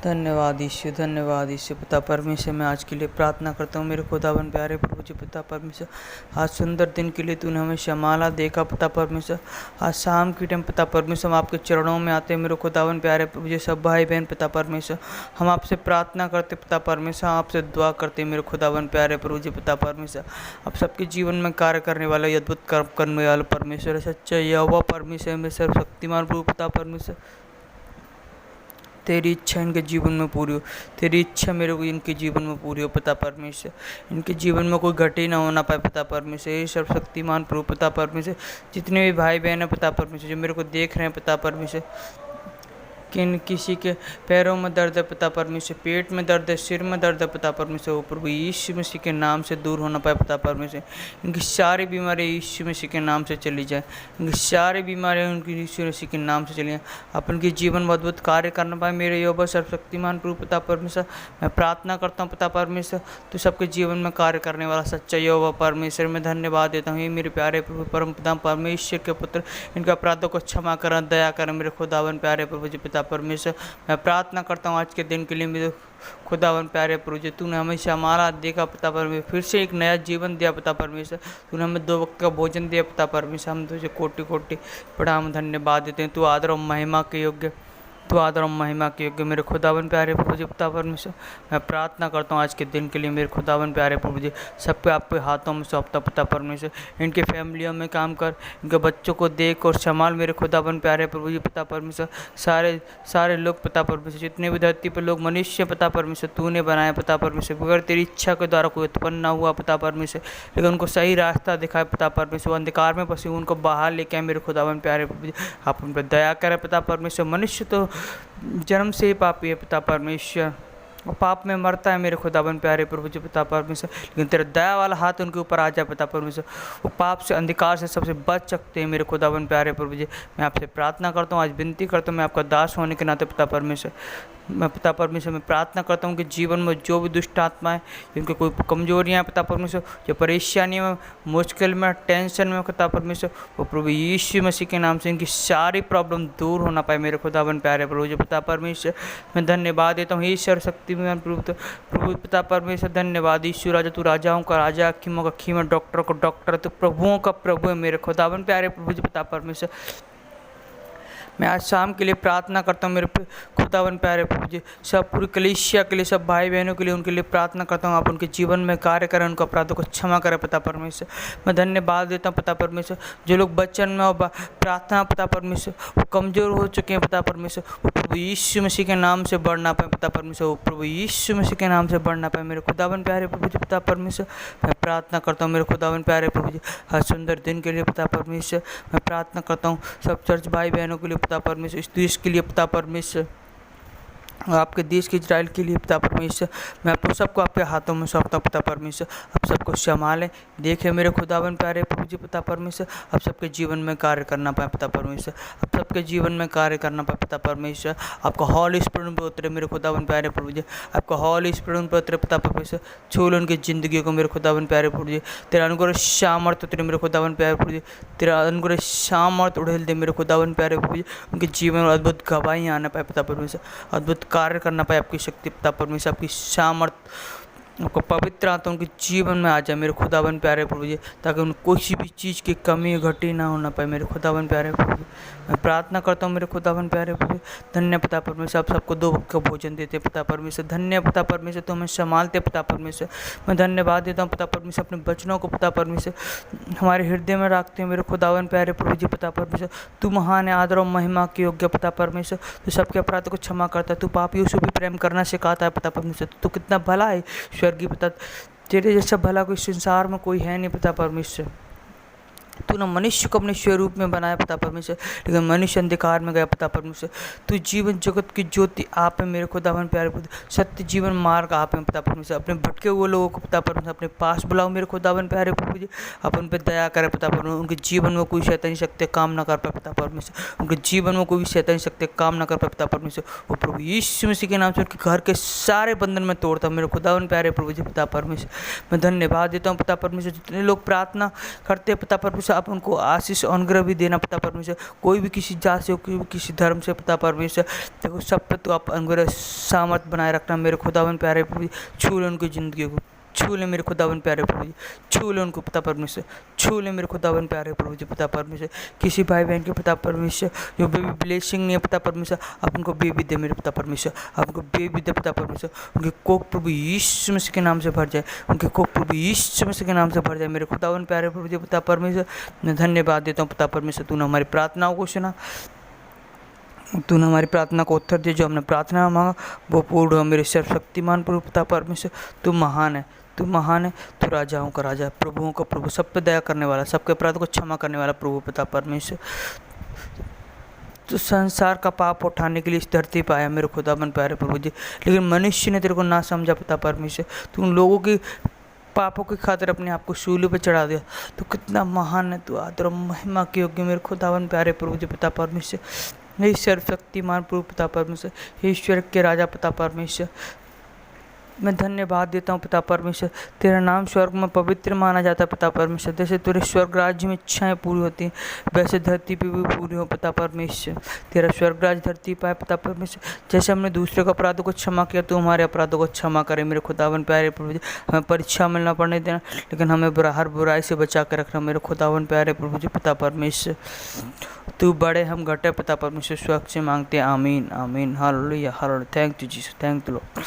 धन्यवाद ईश्वर पिता परमेश्वर। मैं आज के लिए प्रार्थना करता हूँ मेरे खुदावन प्यारे प्रभु जी पिता परमेश्वर। आज सुंदर दिन के लिए तूने हमें संभाला देखा पिता परमेश्वर। आज शाम के टाइम पिता परमेश्वर हम आपके चरणों में आते हैं मेरे खुदावन प्यारे प्रभु जी। सब भाई बहन पिता परमेश्वर हम आपसे प्रार्थना करते पिता परमेश्वर, आपसे दुआ करते मेरे खुदावन प्यारे प्रभु जी पिता परमेश्वर। आप सबके जीवन में कार्य करने वाला अद्भुत कर्म करने वाला परमेश्वर सच्चा यहोवा परमेश्वर में सर्वशक्तिमान प्रभु पिता परमेश्वर। तेरी इच्छा इनके जीवन में पूरी हो, तेरी इच्छा मेरे को इनके जीवन में पूरी हो पिता परमेश्वर। इनके जीवन में कोई घटी ना होना पाए पिता परमेश्वर। ये सर्वशक्तिमान प्रभु पिता परमेश्वर। जितने भी भाई बहन हैं पिता परमेश्वर जो मेरे को देख रहे हैं पिता परमेश्वर, किसी के पैरों में दर्द है पिता परमेश्वर, पेट में दर्द है, सिर में दर्द है पिता परमेश्वर, वो प्रभु यीशु मसीह के नाम से दूर होना पाए पिता परमेश्वर। इनकी सारी बीमारियाँ यीशु मसीह के नाम से चली जाए। इनकी सारी बीमारियाँ उनकी यीशु मसीह के नाम से चली जाए। आप उनके जीवन में अद्भुत कार्य करना पाए मेरे यहोवा सर्वशक्तिमान प्रभु पिता परमेश्वर। मैं प्रार्थना करता हूँ पिता परमेश्वर, तो सबके जीवन में कार्य करने वाला सच्चा यहोवा परमेश्वर मैं धन्यवाद देता हूँ। ये मेरे प्यारे प्रभु परम पिता परमेश्वर के पुत्र, इनके अपराधों को क्षमा करें, दया करें मेरे खुदावन प्यारे प्रभु जी पिता परमेश्वर। मैं प्रार्थना करता हूँ आज के दिन के लिए मेरे खुदावन प्यारे प्रभु जी। तूने हमेशा हमारा देखा पिता परमेश्वर, फिर से एक नया जीवन दिया पिता परमेश्वर। तूने हमें 2 वक्त का भोजन दिया पिता परमेश्वर। हम तुझे कोटि कोटि प्रणाम धन्यवाद देते हैं। तू आदर और महिमा के योग्य, तो आदर और महिमा के योग्य मेरे खुदावन प्यारे प्रभु जी पिता परमेश्वर। मैं प्रार्थना करता हूँ आज के दिन के लिए मेरे खुदावन प्यारे प्रभु जी। सब पे आपके हाथों में सौंपता पिता परमेश्वर। इनके फैमिलियों में काम कर, इनके बच्चों को देख और संभाल मेरे खुदावन प्यारे प्रभु जी पिता परमेश्वर। सारे लोग पिता परमेश्वर, जितने भी धरती पर लोग मनुष्य पिता परमेश्वर तूने बनाया पिता परमेश्वर। बगैर तेरी इच्छा के द्वारा कोई उत्पन्न ना हुआ पिता परमेश्वर, लेकिन उनको सही रास्ता दिखाए पिता परमेश्वर। अंधकार में फंसे उनको बाहर लेके आए मेरे खुदावन प्यारे प्रभु जी। आप उन पर दया करें पिता परमेश्वर। मनुष्य तो जन्म से ही पापी है पिता परमेश्वर, और पाप में मरता है मेरे खुदावन प्यारे प्रभु जी पिता परमेश्वर। लेकिन तेरा दया वाला हाथ उनके ऊपर आ जाए पिता परमेश्वर, वो पाप से अंधकार से सबसे बच सकते हैं मेरे खुदावन प्यारे प्रभु जी। मैं आपसे प्रार्थना करता हूँ, आज विनती करता हूँ, मैं आपका दास होने के नाते पिता परमेश्वर, मैं पिता परमेश्वर में प्रार्थना करता हूँ कि जीवन में जो भी दुष्ट आत्मा है, जिनकी कोई कमजोरियाँ हैं पिता परमेश्वर, जो परेशानी में, मुश्किल में, टेंशन में पिता परमेश्वर, वो प्रभु यीशु मसीह के नाम से इनकी सारी प्रॉब्लम दूर होना पाए मेरे खुदावन प्यारे प्रभु जी पिता परमेश्वर। मैं धन्यवाद देता हूँ ईश्वर शक्तिमान प्रभु पिता परमेश्वर। धन्यवाद ईश्वर राजा, तू राजाओं का राजा, हकीमों का हकीम, डॉक्टर को डॉक्टर, तो प्रभुओं का प्रभु है मेरे खुदावन प्यारे प्रभु जी पिता परमेश्वर। मैं आज शाम के लिए प्रार्थना करता हूँ मेरे खुदावन प्यारे प्रभु जी। सब पूरी कलीसिया के लिए, सब भाई बहनों के लिए, उनके लिए प्रार्थना करता हूँ। आप उनके जीवन में कार्य करें, उनके अपराधों को क्षमा करें पिता परमेश्वर। मैं धन्यवाद देता हूँ पिता परमेश्वर। जो लोग बच्चन में और प्रार्थना पिता परमेश्वर वो कमज़ोर हो चुके हैं पिता परमेश्वर, वो प्रभु यीशु मसीह के नाम से बढ़ना पाए पिता परमेश्वर। वो प्रभु यीशु मसीह के नाम से बढ़ना पाए मेरे खुदावन प्यारे प्रभु जी पिता परमेश्वर। मैं प्रार्थना करता हूँ मेरे खुदावन प्यारे प्रभु जी हर सुंदर दिन के लिए पिता परमेश्वर। मैं प्रार्थना करता हूँ सब चर्च भाई बहनों के लिए पिता परमेश्वर, इस देश के लिए पिता परमेश्वर, आपके देश के इजराइल के लिए पिता परमेश्वर। मैं आप सबको आपके हाथों में सौंपता हूं पिता परमेश्वर। आप सबको संभालें, देखें मेरे खुदावन प्यारे प्रभु जी पिता परमेश्वर। आप सबके जीवन में कार्य करना पाए पिता परमेश्वर, आप सबके जीवन में कार्य करना पाए पिता परमेश्वर। आपका हॉल स्पिरिट पर उतरे मेरे खुदावन प्यारे प्रभु जी, आपका हॉल स्पिरिट पर उतरे पिता परमेश्वर। छू लो उनकी ज़िंदगी को मेरे खुदावन प्यारे प्रभु जी। तेरा अनुग्रह सामर्थ उतरे मेरे खुदावन प्यारे प्रभु जी, तेरा अनुग्रह सामर्थ उड़ेल दे मेरे खुदावन प्यारे प्रभु जी। उनके जीवन में अद्भुत गवाहियाँ आना पाए पिता परमेश्वर, अद्भुत कार्य करना पाए आपकी शक्ति पिता परमेश्वर, आपकी सामर्थ, आपको पवित्र आत्मा उनके जीवन में आ जाए मेरे खुदावन प्यारे प्रभु जी, ताकि उन कोई भी चीज़ की कमी घटी ना होना पाए मेरे खुदावन प्यारे प्रभु जी। मैं प्रार्थना करता हूँ मेरे खुदावन प्यारे प्रभु जी। धन्य पिता परमेश्वर, आप सबको 2 वक्त का भोजन देते पिता परमेश्वर। धन्य पिता परमेश्वर, तो हमें संभालते पिता परमेश्वर। मैं धन्यवाद देता हूँ पिता परमेश्वर, अपने वचनों को पिता परमेश्वर हमारे हृदय में रखते हैं मेरे खुदावन प्यारे प्रभु जी पिता परमेश्वर। तू महान है, आदर और महिमा के योग्य पिता परमेश्वर। तू सबके अपराधों को क्षमा करता है, तू पापियों से भी प्रेम करना सिखाता है पिता परमेश्वर। तू कितना भला है स्वर्गीय पिता, तेरे जैसा भला कोई संसार में कोई है नहीं पिता परमेश्वर। तूने मनुष्य को अपने स्वरूप में बनाया पिता परमेश्वर, लेकिन मनुष्य अंधकार में गया पिता परमेश्वर। तू जीवन जगत की ज्योति आप है मेरे खुदावन प्यारे पुत्र, सत्य जीवन मार्ग आप हैं पिता परमेश्वर। अपने भटके हुए लोगों को पिता परमेश्वर अपने पास बुलाओ मेरे खुदावन प्यारे प्रभु जी। आप उन पर दया करें पिता परमेश्वर। उनके जीवन में कोई शैतानी शक्ति काम न कर पाए पिता परमेश्वर, उनके जीवन में कोई भी शैतानी शक्ति काम न कर पाए पिता परमेश्वर। वो प्रभु यीशु मसीह के नाम से उनके घर के सारे बंधन में तोड़ता हूँ मेरे खुदावन प्यारे प्रभु जी पिता परमेश्वर। मैं धन्यवाद देता हूँ पिता परमेश्वर, जितने लोग प्रार्थना करते हैं पिता परमेश्वर परमेश्वर आप उनको आशीष अनुग्रह भी देना पिता परमेश्वर। कोई भी किसी जात से, कोई भी किसी धर्म से पिता परमेश्वर, देखो सब पे तो आप अनुग्रह सामर्थ बनाए रखना मेरे खुदावन प्यारे प्रभु जी। छू ले उनकी ज़िंदगी को, छू ले मेरे खुदावन प्यारे प्रभु जी, छू ले उनको पिता परमेश्वर, छू ले मेरे खुदावन प्यारे प्रभु जी पिता परमेश्वर। किसी भाई बहन के पिता परमेश्वर जो बेबी ब्लेसिंग नहीं है पिता परमेश्वर, आप उनको बेबी दे मेरे पिता परमेश्वर, आप उनको बेबी दे पिता परमेश्वर। उनके कोख प्रभु यीशु मसीह के नाम से भर जाए, उनके कोख प्रभु यीशु मसीह के नाम से भर जाए मेरे खुदावन प्यारे प्रभु जी पिता परमेश्वर। मैं धन्यवाद देता हूँ पिता परमेश्वर, तूने हमारी प्रार्थनाओं को सुना, तूने हमारी प्रार्थना को उत्तर दिया। जो हमने प्रार्थना मांगा वो पूर्ण हो मेरे सर्वशक्तिमान प्रभु पिता परमेश्वर। तू महान है, तू महान है, तू राजाओं का राजा, प्रभुओं का प्रभु, सब पे दया करने वाला, सबके अपराध को क्षमा करने वाला प्रभु पिता परमेश्वर। तो संसार का पाप उठाने के लिए इस धरती पर आया मेरे खुदाबंद प्यारे प्रभु जी, लेकिन मनुष्य ने तेरे को ना समझा पिता परमेश्वर। तू उन लोगों की पापों की खातिर अपने आप को शूली पर चढ़ा दिया। तो कितना महान है तू, आदर और महिमा के योग्य मेरे खुदाबंद प्यारे प्रभु जी पिता परमेश्वर। हे सर्वशक्तिमान प्रभु पिता परमेश्वर, हे ईश्वर के राजा पिता परमेश्वर, मैं धन्यवाद देता हूँ पिता परमेश्वर। तेरा नाम स्वर्ग में पवित्र माना जाता है पिता परमेश्वर। जैसे तेरे स्वर्ग राज्य में इच्छाएं पूरी होती हैं वैसे धरती पे भी पूरी हो पिता परमेश्वर। तेरा स्वर्ग राज्य धरती पर है पिता परमेश्वर। जैसे हमने दूसरे के अपराधों को क्षमा किया तो हमारे अपराधों को क्षमा करे मेरे खुदावन प्यारे प्रभु जी। हमें परीक्षा में ना पड़ने देना, लेकिन हमें हर बुराई से बचा कर रखना मेरे खुदावन प्यारे प्रभु जी पिता परमेश्वर। तू बड़े हम घटे पिता परमेश्वर, स्वर्ग से मांगते हैं, आमीन आमीन, hallelujah hallelujah. Thank you Jesus, thank you Lord.